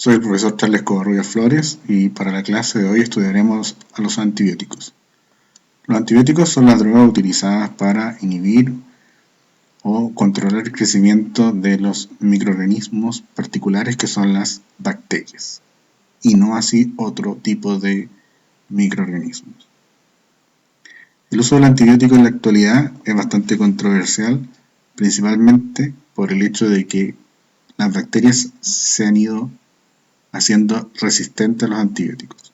Soy el profesor Charles Covarrubias Flores y para la clase de hoy estudiaremos a los antibióticos. Los antibióticos son las drogas utilizadas para inhibir o controlar el crecimiento de los microorganismos particulares que son las bacterias y no así otro tipo de microorganismos. El uso del antibiótico en la actualidad es bastante controversial, principalmente por el hecho de que las bacterias se han ido haciendo resistentes a los antibióticos.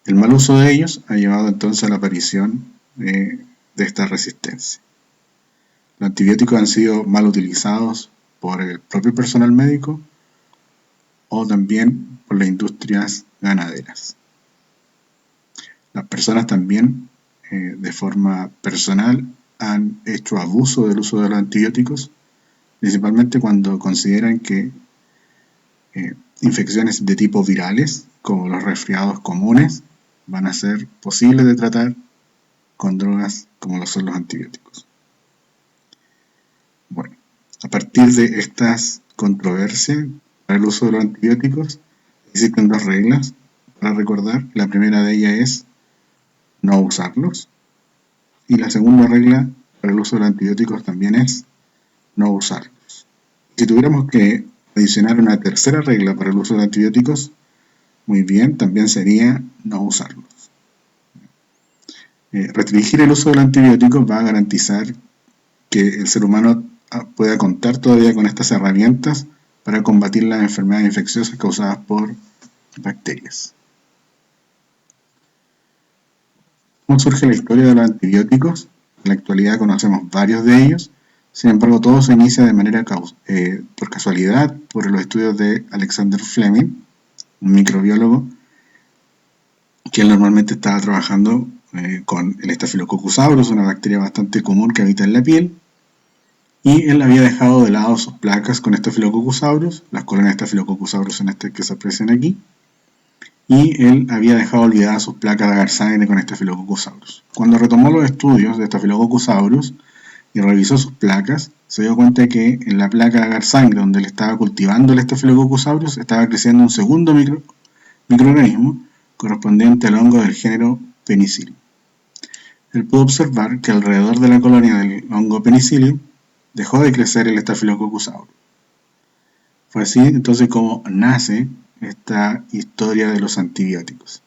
El mal uso de ellos ha llevado entonces a la aparición de esta resistencia. Los antibióticos han sido mal utilizados por el propio personal médico o también por las industrias ganaderas. Las personas también, de forma personal, han hecho abuso del uso de los antibióticos, principalmente cuando consideran que infecciones de tipo virales, como los resfriados comunes, van a ser posibles de tratar con drogas como lo son los antibióticos. Bueno, a partir de estas controversias para el uso de los antibióticos, existen dos reglas para recordar. La primera de ellas es no usarlos, y la segunda regla para el uso de los antibióticos también es no usarlos. Si tuviéramos que adicionar una tercera regla para el uso de antibióticos, muy bien, también sería no usarlos. Restringir el uso del antibiótico va a garantizar que el ser humano pueda contar todavía con estas herramientas para combatir las enfermedades infecciosas causadas por bacterias. ¿Cómo surge la historia de los antibióticos? En la actualidad conocemos varios de ellos, sin embargo todo se inicia de manera por casualidad por los estudios de Alexander Fleming, un microbiólogo que él normalmente estaba trabajando con el Staphylococcus aureus, una bacteria bastante común que habita en la piel, y él había dejado de lado sus placas con Staphylococcus aureus, las colonias Staphylococcus aureus son estas que se aprecian aquí, y él había dejado olvidadas sus placas de agar sangre con Staphylococcus aureus. Cuando retomó los estudios de Staphylococcus aureus y revisó sus placas, se dio cuenta que en la placa de agar sangre donde él estaba cultivando el Staphylococcus aureus estaba creciendo un segundo microorganismo correspondiente al hongo del género Penicillium. Él pudo observar que alrededor de la colonia del hongo Penicillium dejó de crecer el Staphylococcus aureus. Fue así entonces como nace esta historia de los antibióticos.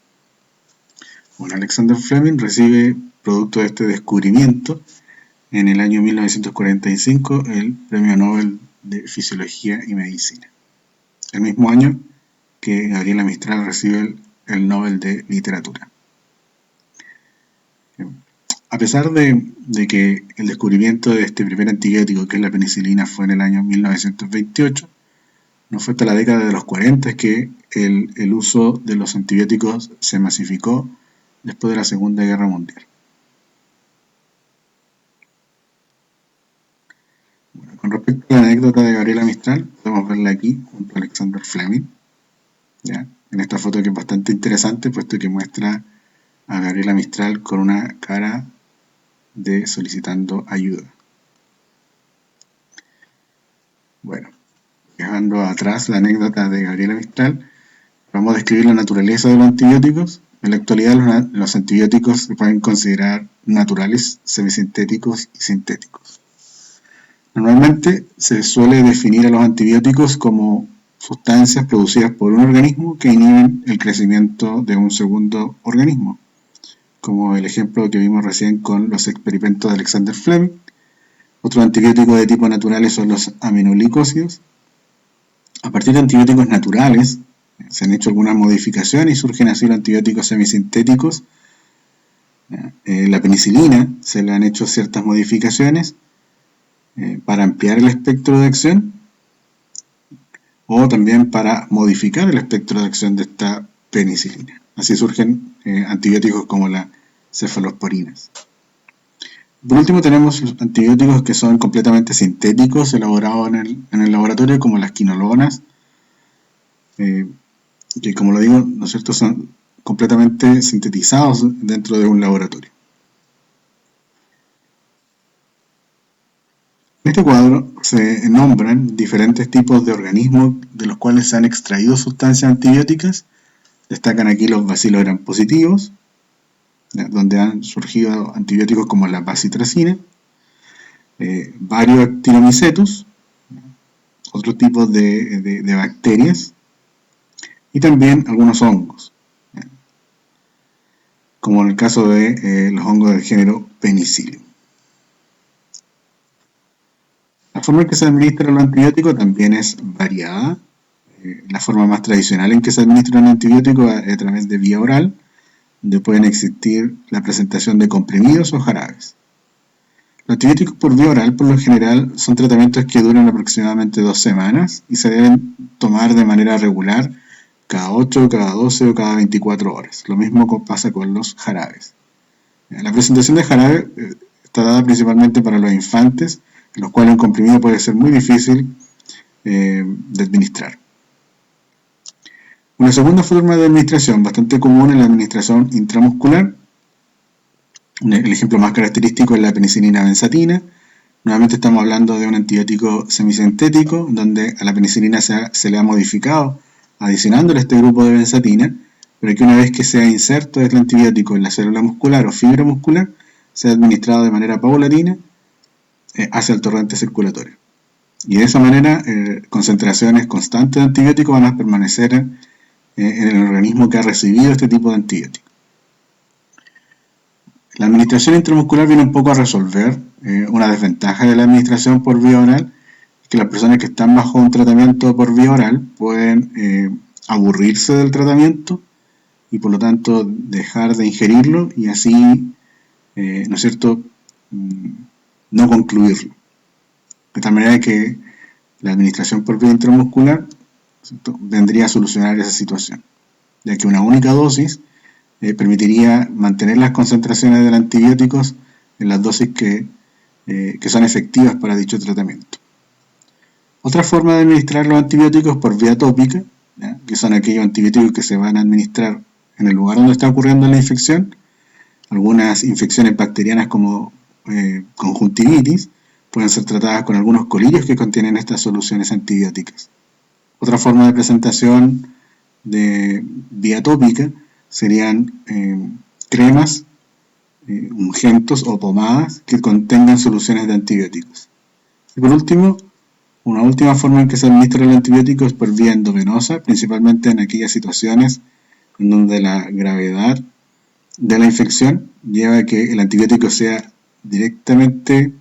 Bueno, Alexander Fleming recibe, producto de este descubrimiento, en el año 1945 el Premio Nobel de Fisiología y Medicina. El mismo año que Gabriela Mistral recibe el Nobel de Literatura. A pesar de que el descubrimiento de este primer antibiótico, que es la penicilina, fue en el año 1928, no fue hasta la década de los 40 que el uso de los antibióticos se masificó después de la Segunda Guerra Mundial. Bueno, con respecto a la anécdota de Gabriela Mistral, podemos verla aquí junto a Alexander Fleming, ¿ya? En esta foto que es bastante interesante, puesto que muestra a Gabriela Mistral con una cara de solicitando ayuda. Bueno, dejando atrás la anécdota de Gabriela Mistral, vamos a describir la naturaleza de los antibióticos. En la actualidad los antibióticos se pueden considerar naturales, semisintéticos y sintéticos. Normalmente se suele definir a los antibióticos como sustancias producidas por un organismo que inhiben el crecimiento de un segundo organismo, como el ejemplo que vimos recién con los experimentos de Alexander Fleming. Otros antibióticos de tipo naturales son los aminoglicosidos. A partir de antibióticos naturales se han hecho algunas modificaciones y surgen así los antibióticos semisintéticos. La penicilina se le han hecho ciertas modificaciones para ampliar el espectro de acción o también para modificar el espectro de acción de esta penicilina. Así surgen antibióticos como las cefalosporinas. Por último tenemos los antibióticos que son completamente sintéticos, elaborados en el laboratorio, como las quinolonas, que como lo digo, ¿no es cierto?, son completamente sintetizados dentro de un laboratorio. En este cuadro se nombran diferentes tipos de organismos de los cuales se han extraído sustancias antibióticas. Destacan aquí los bacilos gram positivos, donde han surgido antibióticos como la bacitracina, varios actinomycetus, otros tipos de bacterias, y también algunos hongos, como en el caso de los hongos del género Penicillium. La forma en que se administra el antibiótico también es variada. La forma más tradicional en que se administra un antibiótico es a través de vía oral, donde pueden existir la presentación de comprimidos o jarabes. Los antibióticos por vía oral, por lo general, son tratamientos que duran aproximadamente 2 semanas y se deben tomar de manera regular cada 8, cada 12 o cada 24 horas. Lo mismo pasa con los jarabes. La presentación de jarabe está dada principalmente para los infantes, en los cuales un comprimido puede ser muy difícil de administrar. Una segunda forma de administración bastante común es la administración intramuscular. El ejemplo más característico es la penicilina benzatina. Nuevamente estamos hablando de un antibiótico semisintético, donde a la penicilina se le ha modificado adicionándole este grupo de benzatina, pero que una vez que sea inserto el antibiótico en la célula muscular o fibra muscular, sea administrado de manera paulatina hacia el torrente circulatorio. Y de esa manera, concentraciones constantes de antibióticos van a permanecer en el organismo que ha recibido este tipo de antibiótico. La administración intramuscular viene un poco a resolver una desventaja de la administración por vía oral, que las personas que están bajo un tratamiento por vía oral pueden aburrirse del tratamiento y por lo tanto dejar de ingerirlo y así, ¿no es cierto?, no concluirlo. De tal manera que la administración por vía intramuscular, ¿cierto?, vendría a solucionar esa situación, ya que una única dosis permitiría mantener las concentraciones de los antibióticos en las dosis que son efectivas para dicho tratamiento. Otra forma de administrar los antibióticos por vía tópica, ¿ya?, que son aquellos antibióticos que se van a administrar en el lugar donde está ocurriendo la infección. Algunas infecciones bacterianas como conjuntivitis pueden ser tratadas con algunos colirios que contienen estas soluciones antibióticas. Otra forma de presentación de vía tópica serían cremas, ungüentos o pomadas que contengan soluciones de antibióticos. Y por último, una última forma en que se administra el antibiótico es por vía endovenosa, principalmente en aquellas situaciones en donde la gravedad de la infección lleva a que el antibiótico sea directamente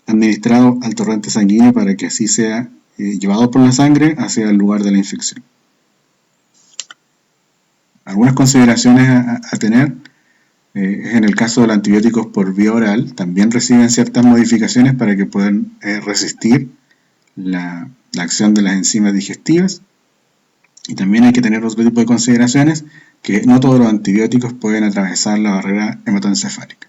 administrado al torrente sanguíneo para que así sea llevado por la sangre hacia el lugar de la infección. Algunas consideraciones a tener es en el caso de los antibióticos por vía oral, también reciben ciertas modificaciones para que puedan resistir la acción de las enzimas digestivas, y también hay que tener otro tipo de consideraciones, que no todos los antibióticos pueden atravesar la barrera hematoencefálica.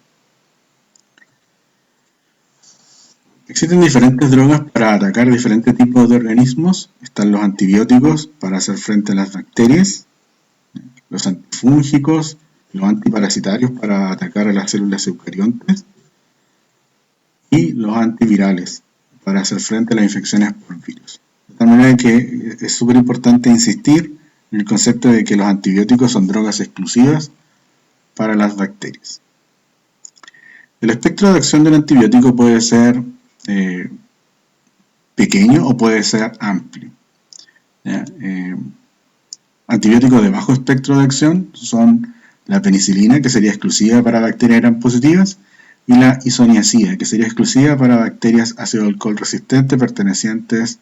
Existen diferentes drogas para atacar diferentes tipos de organismos. Están los antibióticos para hacer frente a las bacterias, los antifúngicos, los antiparasitarios para atacar a las células eucariontes y los antivirales para hacer frente a las infecciones por virus. De tal manera que es súper importante insistir en el concepto de que los antibióticos son drogas exclusivas para las bacterias. El espectro de acción del antibiótico puede ser pequeño o puede ser amplio. Antibióticos de bajo espectro de acción son la penicilina, que sería exclusiva para bacterias gram positivas, y la isoniazida, que sería exclusiva para bacterias ácido alcohol resistentes pertenecientes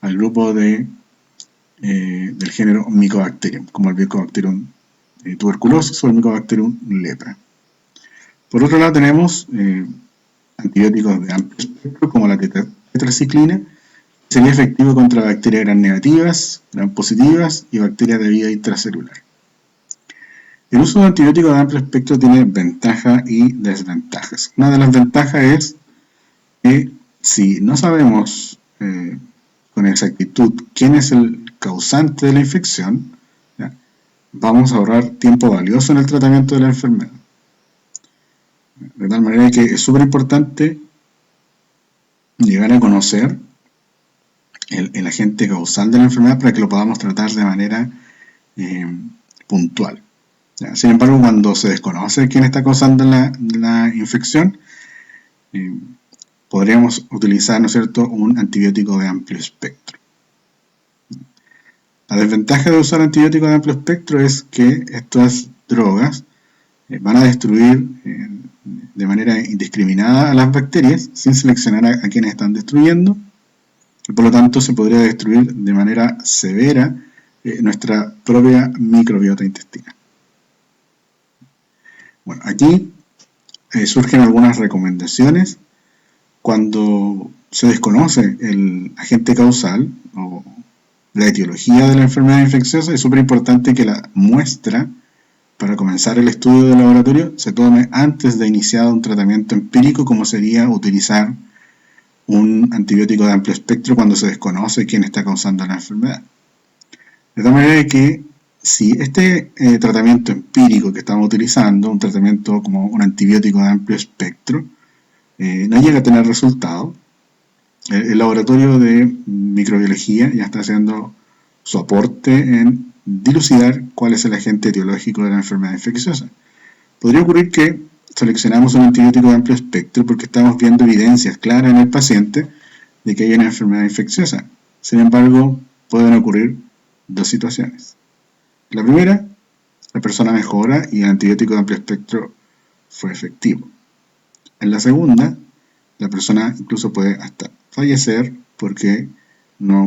al grupo del género Mycobacterium, como el Mycobacterium tuberculosis o el Mycobacterium lepra. Por otro lado tenemos antibióticos de amplio espectro como la tetraciclina, que sería efectivo contra bacterias gram negativas, gram positivas y bacterias de vida intracelular. El uso de antibióticos de amplio espectro tiene ventajas y desventajas. Una de las ventajas es que si no sabemos con exactitud quién es el causante de la infección, ¿ya?, vamos a ahorrar tiempo valioso en el tratamiento de la enfermedad. De tal manera que es súper importante llegar a conocer el agente causal de la enfermedad para que lo podamos tratar de manera puntual. Sin embargo, cuando se desconoce quién está causando la infección, podríamos utilizar, ¿no es cierto?, un antibiótico de amplio espectro. La desventaja de usar antibióticos de amplio espectro es que estas drogas van a destruir de manera indiscriminada a las bacterias sin seleccionar a quienes están destruyendo, y por lo tanto se podría destruir de manera severa nuestra propia microbiota intestinal. Bueno, aquí surgen algunas recomendaciones cuando se desconoce el agente causal o la etiología de la enfermedad infecciosa. Es súper importante que la muestra para comenzar el estudio de laboratorio se tome antes de iniciar un tratamiento empírico, como sería utilizar un antibiótico de amplio espectro cuando se desconoce quién está causando la enfermedad. De tal manera que si este tratamiento empírico que estamos utilizando, un tratamiento como un antibiótico de amplio espectro, no llega a tener resultado, el laboratorio de microbiología ya está haciendo su aporte en dilucidar cuál es el agente etiológico de la enfermedad infecciosa. Podría ocurrir que seleccionamos un antibiótico de amplio espectro porque estamos viendo evidencias claras en el paciente de que hay una enfermedad infecciosa. Sin embargo, pueden ocurrir dos situaciones. La primera, la persona mejora y el antibiótico de amplio espectro fue efectivo. En la segunda, la persona incluso puede hasta fallecer porque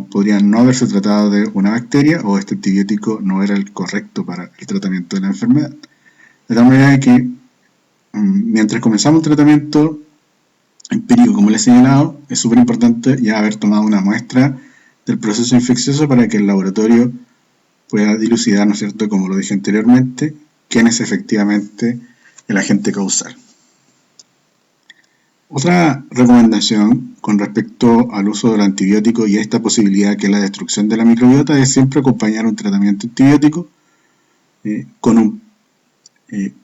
podría no haberse tratado de una bacteria o este antibiótico no era el correcto para el tratamiento de la enfermedad. De tal manera que mientras comenzamos un tratamiento empírico, como les he señalado, es súper importante ya haber tomado una muestra del proceso infeccioso para que el laboratorio pueda dilucidar, ¿no es cierto?, como lo dije anteriormente, quién es efectivamente el agente causal. Otra recomendación con respecto al uso del antibiótico y a esta posibilidad que es la destrucción de la microbiota es siempre acompañar un tratamiento antibiótico con un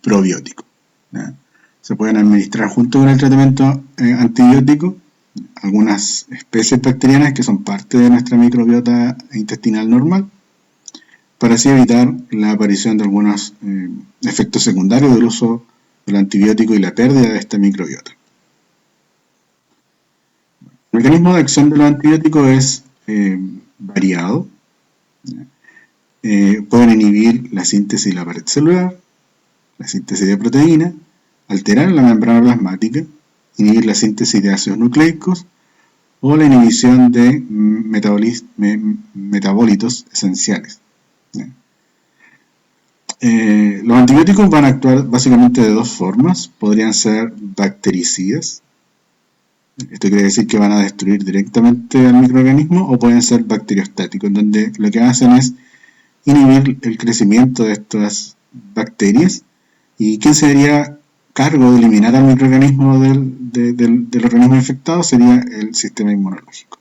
probiótico. Se pueden administrar junto con el tratamiento antibiótico algunas especies bacterianas que son parte de nuestra microbiota intestinal normal, para así evitar la aparición de algunos efectos secundarios del uso del antibiótico y la pérdida de esta microbiota. El mecanismo de acción de los antibióticos es variado. Pueden inhibir la síntesis de la pared celular, la síntesis de proteínas, alterar la membrana plasmática, inhibir la síntesis de ácidos nucleicos o la inhibición de metabolitos esenciales. Los antibióticos van a actuar básicamente de dos formas. Podrían ser bactericidas. Esto quiere decir que van a destruir directamente al microorganismo, o pueden ser bacteriostáticos, en donde lo que hacen es inhibir el crecimiento de estas bacterias. ¿Y quién se haría cargo de eliminar al microorganismo del organismo infectado? Sería el sistema inmunológico.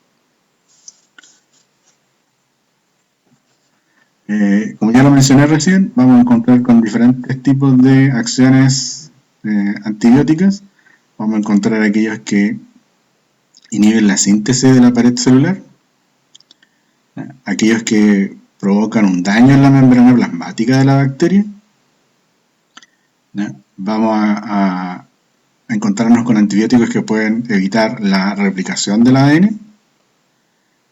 Como ya lo mencioné recién, vamos a encontrar con diferentes tipos de acciones antibióticas. Vamos a encontrar aquellos que inhiben la síntesis de la pared celular, aquellos que provocan un daño en la membrana plasmática de la bacteria. Vamos a encontrarnos con antibióticos que pueden evitar la replicación del ADN.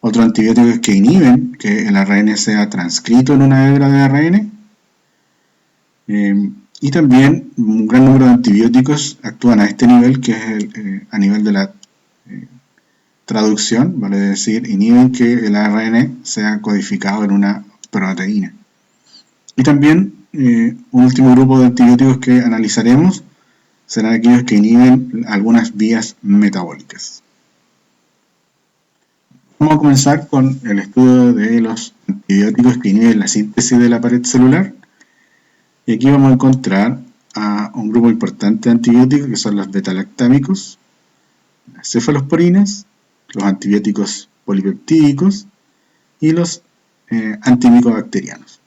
Otros antibióticos que inhiben que el ARN sea transcrito en una hebra de ARN. Y también un gran número de antibióticos actúan a este nivel, que es a nivel de la traducción, vale decir, inhiben que el ARN sea codificado en una proteína. Y también un último grupo de antibióticos que analizaremos serán aquellos que inhiben algunas vías metabólicas. Vamos a comenzar con el estudio de los antibióticos que inhiben la síntesis de la pared celular. Y aquí vamos a encontrar a un grupo importante de antibióticos que son los betalactámicos, las cefalosporinas, los antibióticos polipeptídicos y los antimicobacterianos.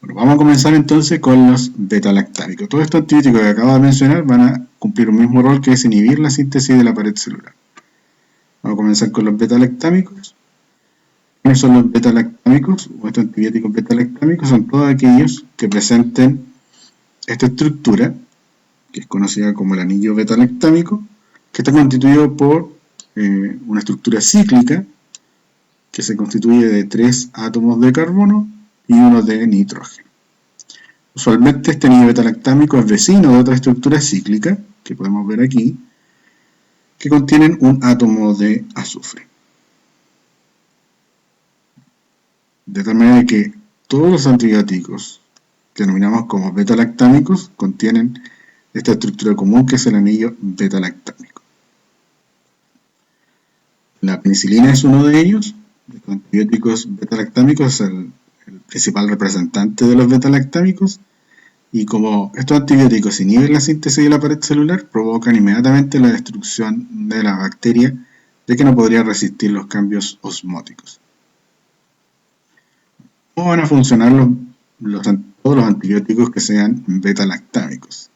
Bueno, vamos a comenzar entonces con los beta-lactámicos. Todos estos antibióticos que acabo de mencionar van a cumplir un mismo rol, que es inhibir la síntesis de la pared celular. Vamos a comenzar con los beta-lactámicos. ¿Quiénes son los beta-lactámicos o estos antibióticos beta-lactámicos? Son todos aquellos que presenten esta estructura, que es conocida como el anillo beta-lactámico, que está constituido por una estructura cíclica que se constituye de 3 átomos de carbono y uno de nitrógeno. Usualmente este anillo beta-lactámico es vecino de otra estructura cíclica, que podemos ver aquí, que contienen un átomo de azufre. De tal manera que todos los antibióticos que denominamos como beta-lactámicos contienen esta estructura común, que es el anillo beta-lactámico. La penicilina es uno de ellos. Los antibióticos beta-lactámicos es el principal representante de los beta-lactámicos, y como estos antibióticos inhiben la síntesis de la pared celular, provocan inmediatamente la destrucción de la bacteria, ya que no podría resistir los cambios osmóticos. ¿Cómo van a funcionar todos los antibióticos que sean beta-lactámicos?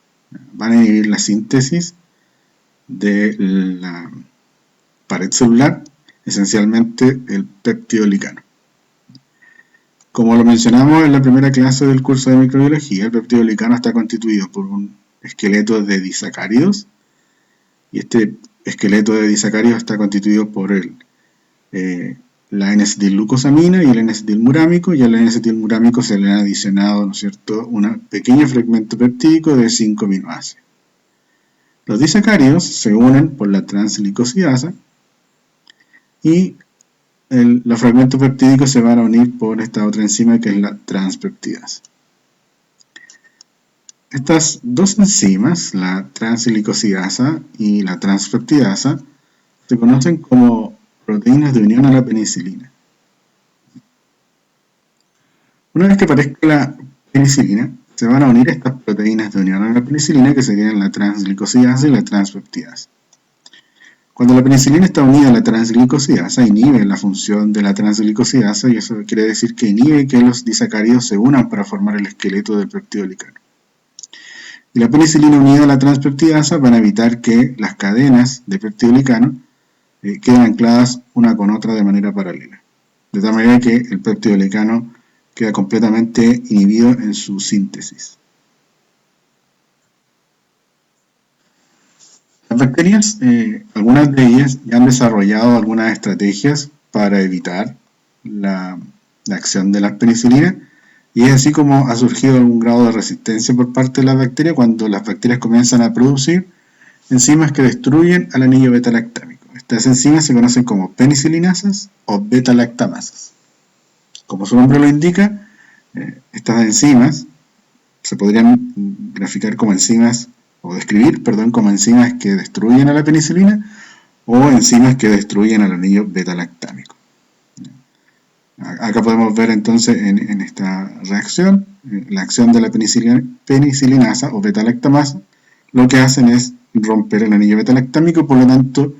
Van a inhibir la síntesis de la pared celular, esencialmente el peptidolicano. Como lo mencionamos en la primera clase del curso de microbiología, el peptidolicano está constituido por un esqueleto de disacáridos, y este esqueleto de disacáridos está constituido por la N-acetilglucosamina y el N-acetilmurámico, y al N-acetilmurámico se le ha adicionado, ¿no es cierto?, un pequeño fragmento peptídico de 5 aminoácidos. Los disacáridos se unen por la transglicosidasa y los fragmentos peptídicos se van a unir por esta otra enzima, que es la transpeptidasa. Estas dos enzimas, la transglicosidasa y la transpeptidasa, se conocen como proteínas de unión a la penicilina. Una vez que aparezca la penicilina, se van a unir estas proteínas de unión a la penicilina, que serían la transglicosidasa y la transpeptidasa. Cuando la penicilina está unida a la transglicosidasa, inhibe la función de la transglicosidasa, y eso quiere decir que inhibe que los disacáridos se unan para formar el esqueleto del peptidolicano. Y la penicilina unida a la transpeptidasa van a evitar que las cadenas de peptidolicano queden ancladas una con otra de manera paralela, de tal manera que el peptidolicano queda completamente inhibido en su síntesis. Las bacterias, algunas de ellas ya han desarrollado algunas estrategias para evitar la acción de las penicilinas, y es así como ha surgido algún grado de resistencia por parte de las bacterias cuando las bacterias comienzan a producir enzimas que destruyen al anillo beta-lactámico. Estas enzimas se conocen como penicilinasas o beta-lactamasas. Como su nombre lo indica, estas enzimas se podrían graficar como enzimas, o describir, perdón, como enzimas que destruyen a la penicilina o enzimas que destruyen al anillo beta-lactámico. Acá podemos ver entonces en esta reacción, la acción de la penicilinasa o beta-lactamasa, lo que hacen es romper el anillo beta-lactámico, por lo tanto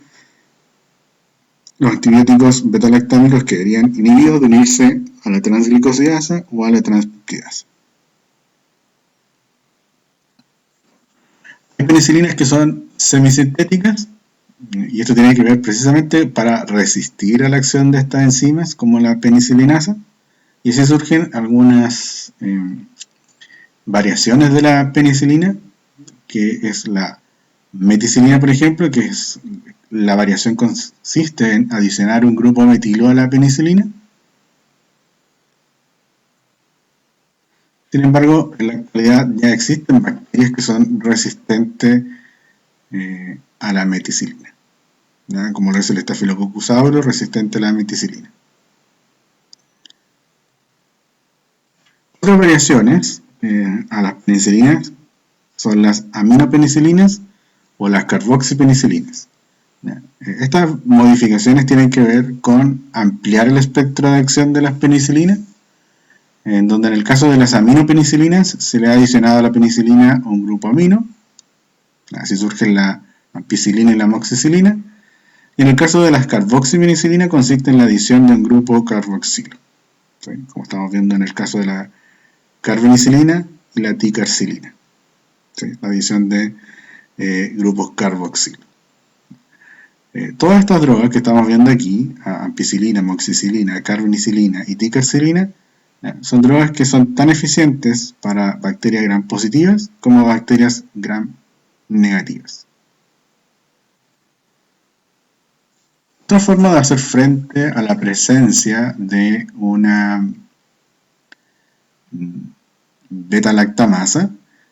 los antibióticos beta-lactámicos quedarían inhibidos de unirse a la transglicosidasa o a la transpeptidasa. Hay penicilinas que son semisintéticas, y esto tiene que ver precisamente para resistir a la acción de estas enzimas, como la penicilinasa, y así surgen algunas variaciones de la penicilina, que es la meticilina, por ejemplo, que es la variación consiste en adicionar un grupo metilo a la penicilina. Sin embargo, en la actualidad ya existen bacterias que son resistentes a la meticilina, ¿ya? Como lo es el Staphylococcus aureus, resistente a la meticilina. Otras variaciones a las penicilinas son las aminopenicilinas o las carboxipenicilinas. Estas modificaciones tienen que ver con ampliar el espectro de acción de las penicilinas, en donde en el caso de las aminopenicilinas se le ha adicionado a la penicilina un grupo amino, así surgen la ampicilina y la amoxicilina, y en el caso de las carboxipenicilinas consiste en la adición de un grupo carboxilo, ¿sí? Como estamos viendo en el caso de la carbenicilina y la ticarcilina. ¿Sí? La adición de grupos carboxilo. Todas estas drogas que estamos viendo aquí, ampicilina, amoxicilina, carbenicilina y ticarcilina, son drogas que son tan eficientes para bacterias gram positivas como bacterias gram negativas. Otra forma de hacer frente a la presencia de una beta-lactamasa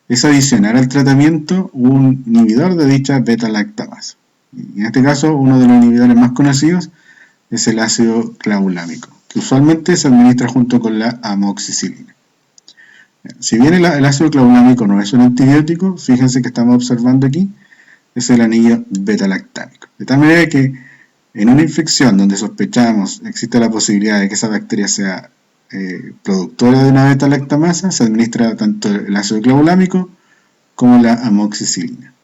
es adicionar al tratamiento un inhibidor de dicha beta-lactamasa. En este caso, uno de los inhibidores más conocidos es el ácido clavulámico, que usualmente se administra junto con la amoxicilina. Si bien el ácido clavulámico no es un antibiótico, fíjense que estamos observando aquí, es el anillo beta-lactámico. De tal manera que en una infección donde sospechamos existe la posibilidad de que esa bacteria sea productora de una beta-lactamasa, se administra tanto el ácido clavulámico como la amoxicilina.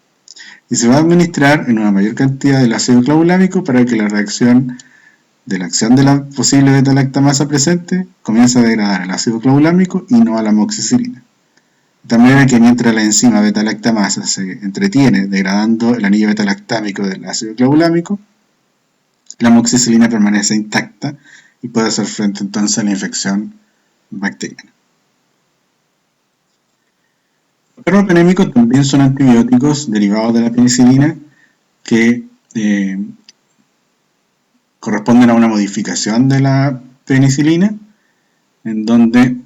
Y se va a administrar en una mayor cantidad del ácido clavulámico para que la reacción de la acción de la posible beta-lactamasa presente comience a degradar el ácido clavulámico y no a la amoxicilina. De tal manera que mientras la enzima beta-lactamasa se entretiene degradando el anillo beta-lactámico del ácido clavulámico, la amoxicilina permanece intacta y puede hacer frente entonces a la infección bacteriana. Los carbapenémicos también son antibióticos derivados de la penicilina que corresponden a una modificación de la penicilina, en donde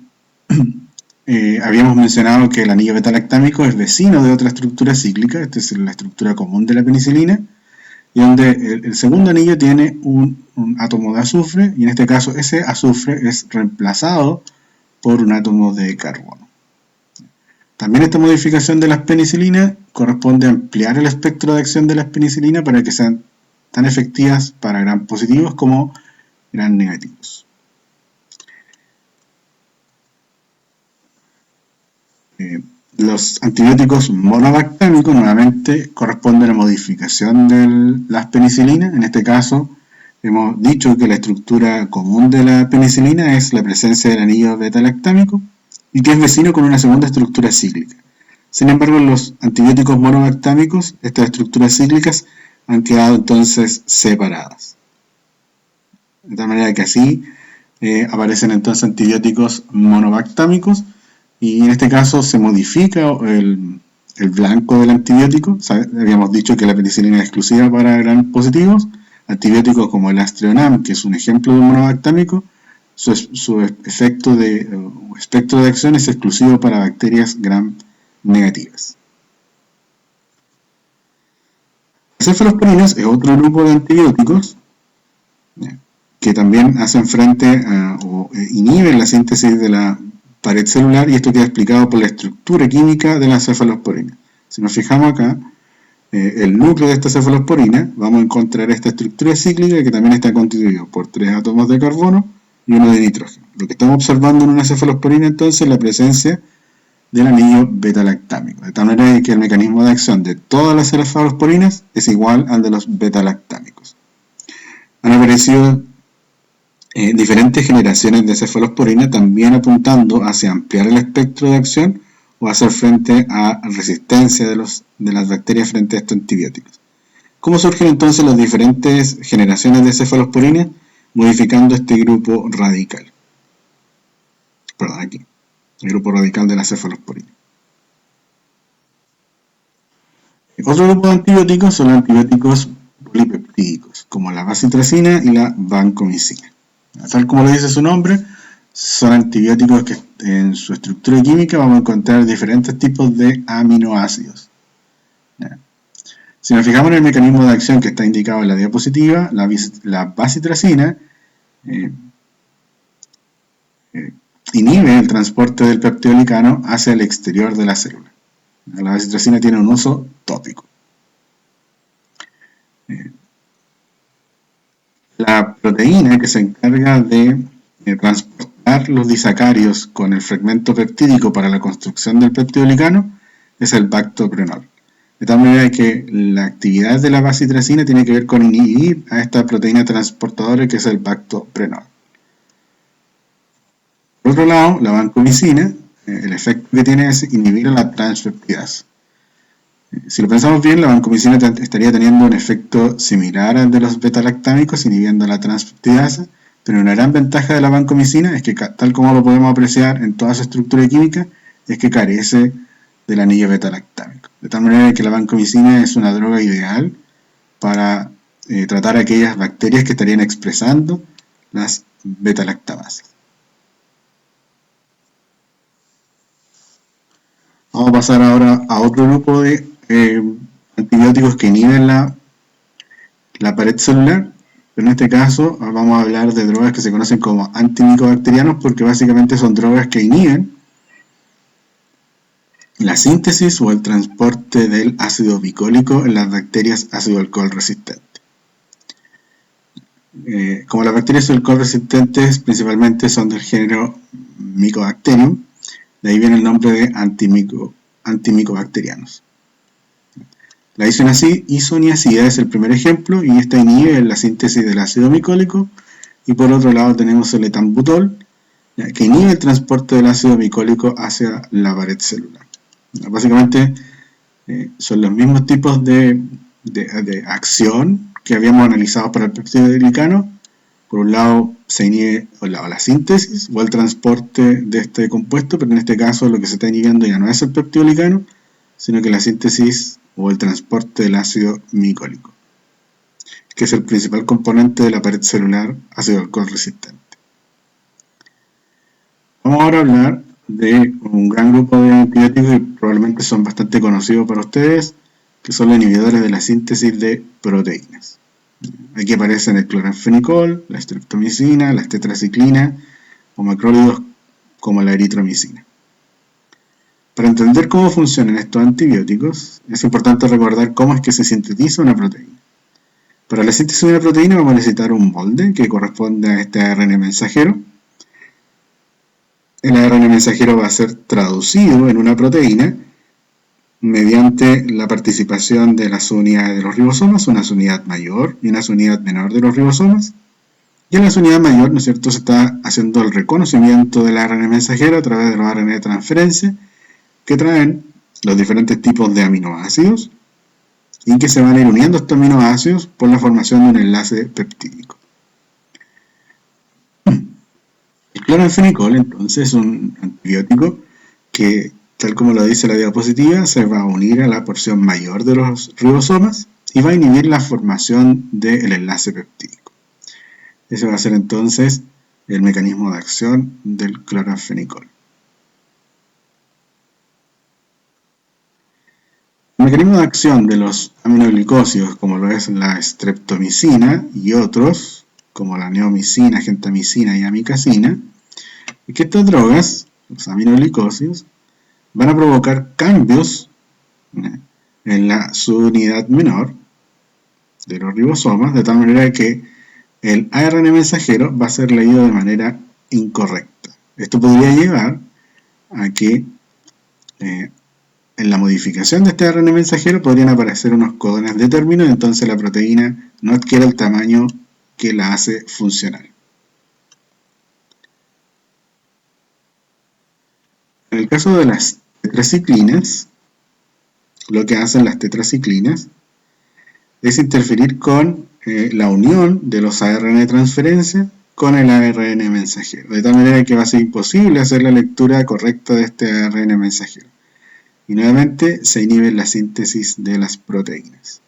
habíamos mencionado que el anillo beta-lactámico es vecino de otra estructura cíclica, esta es la estructura común de la penicilina, y donde el segundo anillo tiene un átomo de azufre, y en este caso ese azufre es reemplazado por un átomo de carbono. También esta modificación de las penicilinas corresponde a ampliar el espectro de acción de las penicilinas para que sean tan efectivas para gram positivos como gram negativos. Los antibióticos monobactámicos nuevamente corresponden a modificación de las penicilinas. En este caso hemos dicho que la estructura común de la penicilina es la presencia del anillo beta-lactámico y que es vecino con una segunda estructura cíclica. Sin embargo, en los antibióticos monobactámicos, estas estructuras cíclicas han quedado entonces separadas. De tal manera que así aparecen entonces antibióticos monobactámicos y en este caso se modifica el blanco del antibiótico. Habíamos dicho que la penicilina es exclusiva para gram positivos. Antibióticos como el Aztreonam, que es un ejemplo de un monobactámico, su espectro de acción es exclusivo para bacterias gram negativas. Las cefalosporinas es otro grupo de antibióticos que también hacen frente o inhiben la síntesis de la pared celular, y esto queda explicado por la estructura química de la cefalosporina. Si nos fijamos acá, el núcleo de esta cefalosporina, vamos a encontrar esta estructura cíclica que también está constituido por 3 átomos de carbono y uno de nitrógeno. Lo que estamos observando en una cefalosporina entonces es la presencia del anillo beta-lactámico, de tal manera que el mecanismo de acción de todas las cefalosporinas es igual al de los beta-lactámicos. Han aparecido diferentes generaciones de cefalosporina también apuntando hacia ampliar el espectro de acción o hacer frente a resistencia de las bacterias frente a estos antibióticos. ¿Cómo surgen entonces las diferentes generaciones de cefalosporina? Modificando este grupo radical. Perdón, aquí. El grupo radical de la cefalosporina. Otro grupo de antibióticos son los antibióticos polipeptídicos, como la bacitracina y la vancomicina. Tal como lo dice su nombre, son antibióticos que en su estructura química vamos a encontrar diferentes tipos de aminoácidos. Si nos fijamos en el mecanismo de acción que está indicado en la diapositiva, la bacitracina inhibe el transporte del peptidolicano hacia el exterior de la célula. La bacitracina tiene un uso tópico. La proteína que se encarga de transportar los disacarios con el fragmento peptídico para la construcción del peptidolicano es el bactoprenol. De tal manera que la actividad de la bacitracina tiene que ver con inhibir a esta proteína transportadora que es el bactoprenol. Por otro lado, la vancomicina el efecto que tiene es inhibir a la transpeptidasa. Si lo pensamos bien, la vancomicina estaría teniendo un efecto similar al de los beta-lactámicos, inhibiendo la transpeptidasa, pero una gran ventaja de la vancomicina es que, tal como lo podemos apreciar en toda su estructura química, es que carece del anillo beta-lactámico. De tal manera que la vancomicina es una droga ideal para tratar aquellas bacterias que estarían expresando las beta-lactamasas. Vamos a pasar ahora a otro grupo de antibióticos que inhiben la pared celular. Pero en este caso vamos a hablar de drogas que se conocen como antimicobacterianos porque básicamente son drogas que inhiben la síntesis o el transporte del ácido micólico en las bacterias ácido-alcohol resistentes. Como las bacterias ácido-alcohol resistentes principalmente son del género Mycobacterium, de ahí viene el nombre de antimicobacterianos. La isoniazida es el primer ejemplo y esta inhibe la síntesis del ácido micólico, y por otro lado tenemos el etambutol, que inhibe el transporte del ácido micólico hacia la pared celular. Básicamente son los mismos tipos de acción que habíamos analizado para el peptidoglicano. Por un lado se inhibe la síntesis o el transporte de este compuesto, pero en este caso lo que se está inhibiendo ya no es el peptidoglicano, sino que la síntesis o el transporte del ácido micólico, que es el principal componente de la pared celular ácido-alcohol resistente. Vamos ahora a hablar de un gran grupo de antibióticos que probablemente son bastante conocidos para ustedes, que son los inhibidores de la síntesis de proteínas. Aquí aparecen el cloranfenicol, la streptomicina, la tetraciclina o macrólidos como la eritromicina. Para entender cómo funcionan estos antibióticos, es importante recordar cómo es que se sintetiza una proteína. Para la síntesis de una proteína vamos a necesitar un molde que corresponde a este ARN mensajero. El ARN mensajero va a ser traducido en una proteína mediante la participación de las unidades de los ribosomas, una unidad mayor y una unidad menor de los ribosomas. Y en la unidad mayor, ¿no es cierto?, se está haciendo el reconocimiento del ARN mensajero a través de los ARN de transferencia que traen los diferentes tipos de aminoácidos y que se van a ir uniendo estos aminoácidos por la formación de un enlace peptídico. El cloranfenicol, entonces, es un antibiótico que, tal como lo dice la diapositiva, se va a unir a la porción mayor de los ribosomas y va a inhibir la formación del enlace peptídico. Ese va a ser entonces el mecanismo de acción del cloranfenicol. El mecanismo de acción de los aminoglicósidos, como lo es la streptomicina y otros, como la neomicina, gentamicina y amicacina, es que estas drogas, los aminoglicósidos, van a provocar cambios en la subunidad menor de los ribosomas, de tal manera que el ARN mensajero va a ser leído de manera incorrecta. Esto podría llevar a que en la modificación de este ARN mensajero podrían aparecer unos codones de término y entonces la proteína no adquiere el tamaño que la hace funcional. En el caso de las tetraciclinas, lo que hacen las tetraciclinas es interferir con la unión de los ARN de transferencia con el ARN mensajero, de tal manera que va a ser imposible hacer la lectura correcta de este ARN mensajero. Y nuevamente se inhibe la síntesis de las proteínas.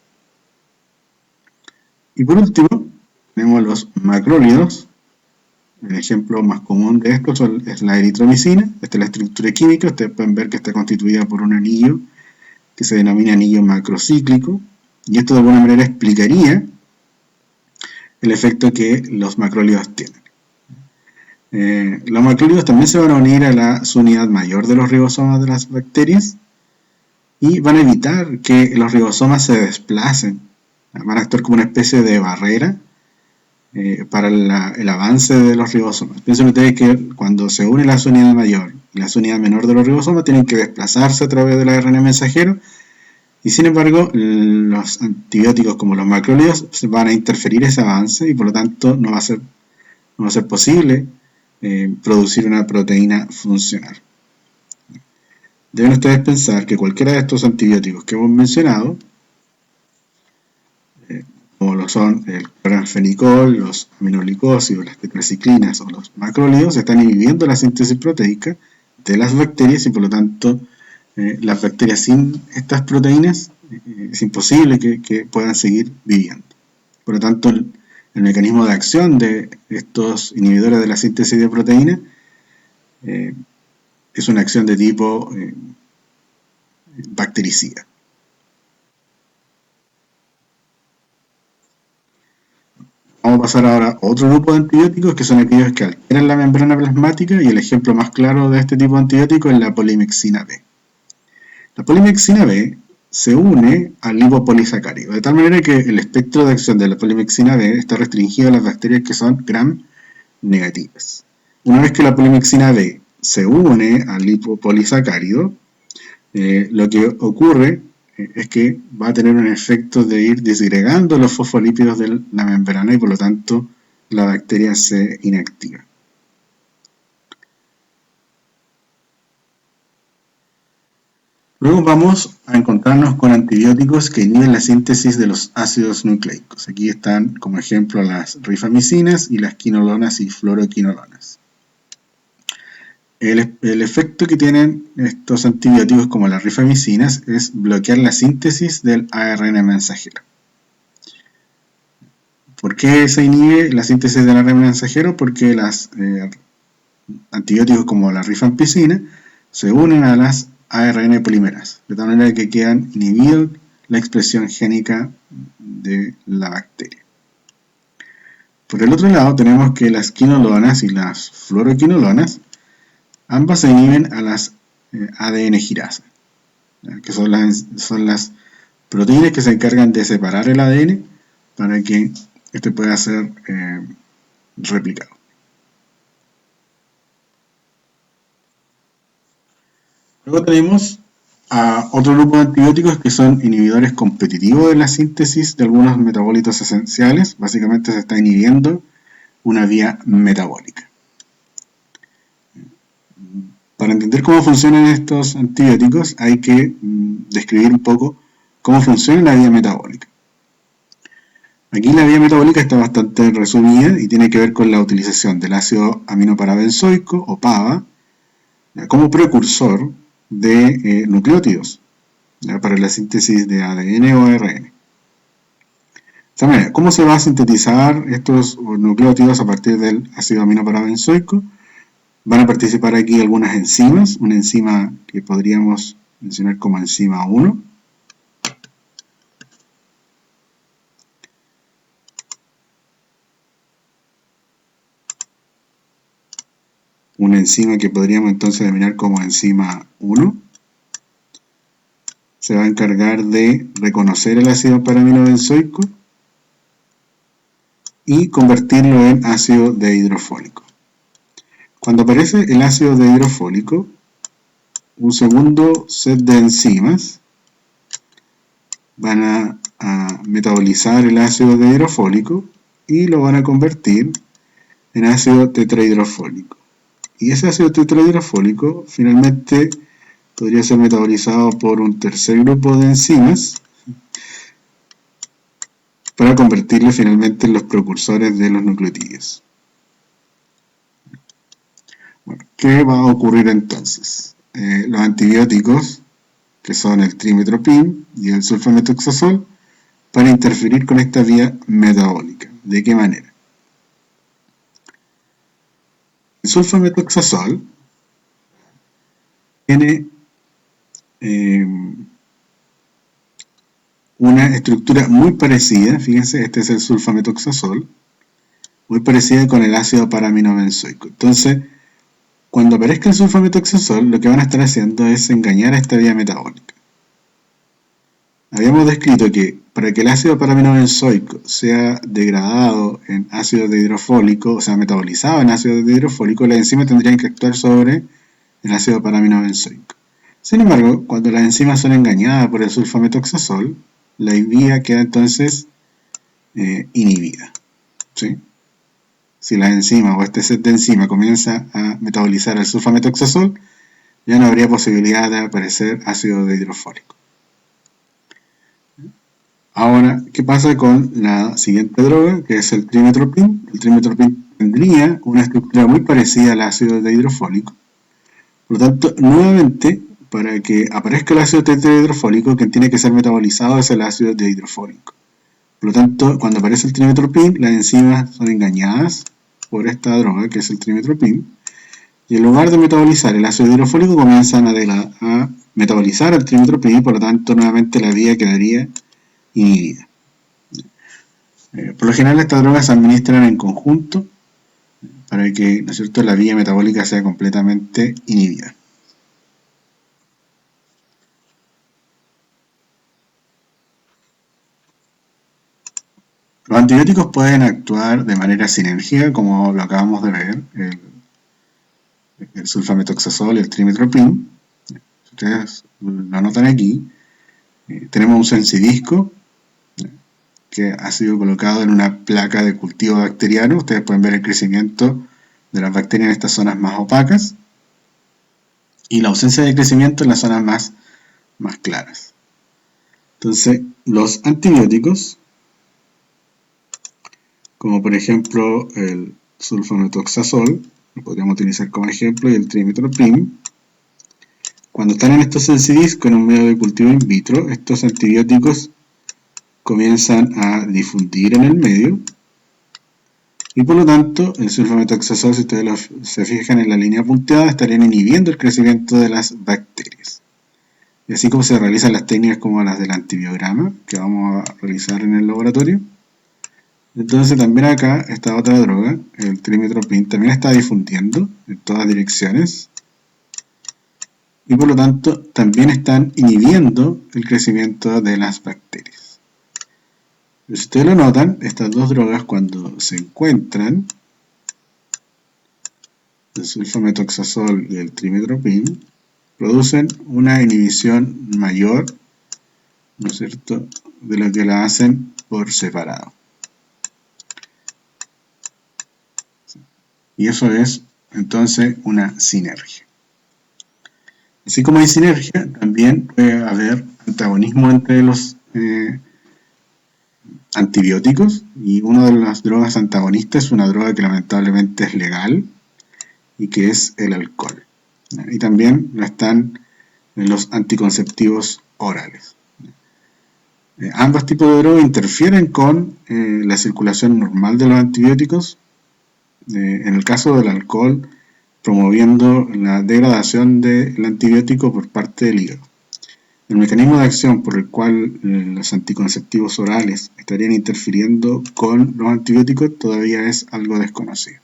Y por último, tenemos los macrólidos. El ejemplo más común de estos es la eritromicina. Esta es la estructura química. Ustedes pueden ver que está constituida por un anillo que se denomina anillo macrocíclico. Y esto de alguna manera explicaría el efecto que los macrólidos tienen. Los macrólidos también se van a unir a la subunidad mayor de los ribosomas de las bacterias y van a evitar que los ribosomas se desplacen. Van a actuar como una especie de barrera para el avance de los ribosomas. Piensen ustedes que cuando se une la subunidad mayor y la subunidad menor de los ribosomas tienen que desplazarse a través del ARN mensajero, y sin embargo los antibióticos como los macrólidos van a interferir ese avance y por lo tanto no va a ser posible producir una proteína funcional. Deben ustedes pensar que cualquiera de estos antibióticos que hemos mencionado, como lo son el cloranfenicol, los aminoglicósidos, las tetraciclinas o los macrólidos, están inhibiendo la síntesis proteica de las bacterias y por lo tanto las bacterias sin estas proteínas es imposible que puedan seguir viviendo. Por lo tanto, el mecanismo de acción de estos inhibidores de la síntesis de proteínas es una acción de tipo bactericida. Vamos a pasar ahora a otro grupo de antibióticos que son aquellos que alteran la membrana plasmática y el ejemplo más claro de este tipo de antibiótico es la polimexina B. La polimexina B se une al lipopolisacárido, de tal manera que el espectro de acción de la polimexina B está restringido a las bacterias que son gram negativas. Una vez que la polimexina B se une al lipopolisacárido, lo que ocurre es que va a tener un efecto de ir disgregando los fosfolípidos de la membrana y por lo tanto la bacteria se inactiva. Luego vamos a encontrarnos con antibióticos que inhiben la síntesis de los ácidos nucleicos. Aquí están como ejemplo las rifamicinas y las quinolonas y fluoroquinolonas. El efecto que tienen estos antibióticos como las rifamicinas es bloquear la síntesis del ARN mensajero. ¿Por qué se inhibe la síntesis del ARN mensajero? Porque los antibióticos como la rifampicina se unen a las ARN polimerasas, de tal manera que quedan inhibidos la expresión génica de la bacteria. Por el otro lado tenemos que las quinolonas y las fluoroquinolonas ambas se inhiben a las ADN girasa, que son las proteínas que se encargan de separar el ADN para que este pueda ser replicado. Luego tenemos a otro grupo de antibióticos que son inhibidores competitivos de la síntesis de algunos metabolitos esenciales. Básicamente se está inhibiendo una vía metabólica. Para entender cómo funcionan estos antibióticos hay que describir un poco cómo funciona la vía metabólica. Aquí la vía metabólica está bastante resumida y tiene que ver con la utilización del ácido aminoparabenzoico o PABA como precursor de nucleótidos para la síntesis de ADN o ARN. De esta manera, ¿cómo se va a sintetizar estos nucleótidos a partir del ácido aminoparabenzoico? Van a participar aquí algunas enzimas, una enzima que podríamos mencionar como enzima 1, una enzima que podríamos entonces denominar como enzima 1, se va a encargar de reconocer el ácido paraminobenzoico y convertirlo en ácido dehidrofólico. Cuando aparece el ácido dehidrofólico, un segundo set de enzimas van a metabolizar el ácido dehidrofólico y lo van a convertir en ácido tetrahidrofólico. Y ese ácido tetrahidrofólico finalmente podría ser metabolizado por un tercer grupo de enzimas para convertirlo finalmente en los precursores de los nucleotídeos. Bueno, ¿qué va a ocurrir entonces? Los antibióticos, que son el trimethoprim y el sulfametoxazol, van a interferir con esta vía metabólica. ¿De qué manera? El sulfametoxazol tiene una estructura muy parecida, fíjense, este es el sulfametoxazol, muy parecida con el ácido paraminobenzoico. Entonces, cuando aparezca el sulfametoxazol, lo que van a estar haciendo es engañar a esta vía metabólica. Habíamos descrito que para que el ácido paraminobenzoico sea degradado en ácido dehidrofólico, o sea, metabolizado en ácido dehidrofólico, las enzimas tendrían que actuar sobre el ácido paraminobenzoico. Sin embargo, cuando las enzimas son engañadas por el sulfametoxazol, la vía queda entonces inhibida, ¿sí? Si la enzima o este set de enzimas comienza a metabolizar el sulfametoxazol, ya no habría posibilidad de aparecer ácido hidrofólico. Ahora, ¿qué pasa con la siguiente droga, que es el trimetoprim? El trimetoprim tendría una estructura muy parecida al ácido hidrofólico. Por lo tanto, nuevamente, para que aparezca el ácido tetrahidrofólico, quien tiene que ser metabolizado es el ácido dihidrofólico. Por lo tanto, cuando aparece el trimetoprim, las enzimas son engañadas por esta droga, que es el trimetoprim, y en lugar de metabolizar el ácido hidrofólico, comienzan a metabolizar el trimetoprim, y por lo tanto, nuevamente la vía quedaría inhibida. Por lo general, estas drogas se administran en conjunto para que, ¿no es cierto?, la vía metabólica sea completamente inhibida. Los antibióticos pueden actuar de manera sinérgica, como lo acabamos de ver, el sulfametoxazol y el trimetoprim. Ustedes lo notan aquí. Tenemos un sensidisco que ha sido colocado en una placa de cultivo bacteriano. Ustedes pueden ver el crecimiento de las bacterias en estas zonas más opacas y la ausencia de crecimiento en las zonas más claras. Entonces, los antibióticos, como por ejemplo el sulfametoxazol, lo podríamos utilizar como ejemplo, y el trimetoprim, cuando están en estos sensidiscos en un medio de cultivo in vitro, estos antibióticos comienzan a difundir en el medio y por lo tanto el sulfametoxazol, si ustedes se fijan en la línea punteada, estarían inhibiendo el crecimiento de las bacterias. Y así como se realizan las técnicas como las del antibiograma, que vamos a realizar en el laboratorio. Entonces también acá esta otra droga, el trimetoprim, también está difundiendo en todas direcciones y por lo tanto también están inhibiendo el crecimiento de las bacterias. Si ustedes lo notan, estas dos drogas cuando se encuentran, el sulfametoxazol y el trimetoprim, producen una inhibición mayor, ¿no es cierto?, de lo que la hacen por separado. Y eso es entonces una sinergia. Así como hay sinergia, también puede haber antagonismo entre los antibióticos, y una de las drogas antagonistas es una droga que lamentablemente es legal y que es el alcohol. Y también lo están los anticonceptivos orales. Ambos tipos de drogas interfieren con la circulación normal de los antibióticos. En el caso del alcohol, promoviendo la degradación del antibiótico por parte del hígado. El mecanismo de acción por el cual los anticonceptivos orales estarían interfiriendo con los antibióticos todavía es algo desconocido.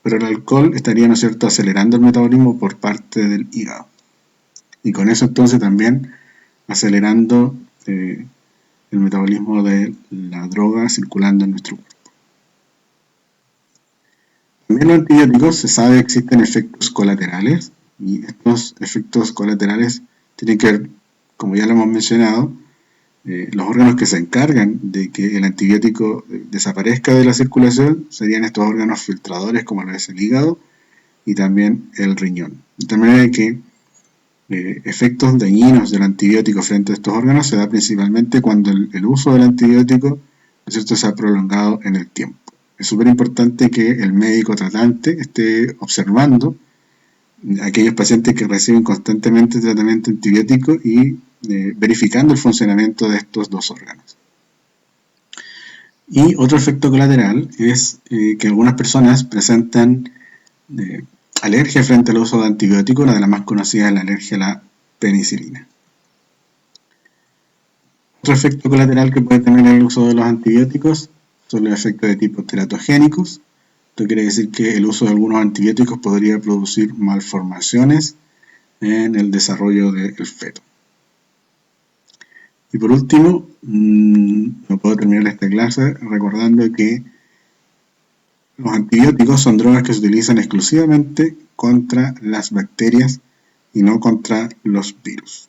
Pero el alcohol estaría, ¿no es cierto?, acelerando el metabolismo por parte del hígado. Y con eso entonces también acelerando el metabolismo de la droga circulando en nuestro cuerpo. También los antibióticos se sabe que existen efectos colaterales y estos efectos colaterales tienen que ver, como ya lo hemos mencionado, los órganos que se encargan de que el antibiótico desaparezca de la circulación serían estos órganos filtradores como lo es el hígado y también el riñón. De manera que efectos dañinos del antibiótico frente a estos órganos se da principalmente cuando el uso del antibiótico, ¿no es cierto?, se ha prolongado en el tiempo. Es súper importante que el médico tratante esté observando a aquellos pacientes que reciben constantemente tratamiento antibiótico y verificando el funcionamiento de estos dos órganos. Y otro efecto colateral es que algunas personas presentan alergia frente al uso de antibióticos. Una de las más conocidas es la alergia a la penicilina. Otro efecto colateral que puede tener el uso de los antibióticos son los efectos de tipo teratogénicos. Esto quiere decir que el uso de algunos antibióticos podría producir malformaciones en el desarrollo del feto. Y por último, no puedo terminar esta clase recordando que los antibióticos son drogas que se utilizan exclusivamente contra las bacterias y no contra los virus.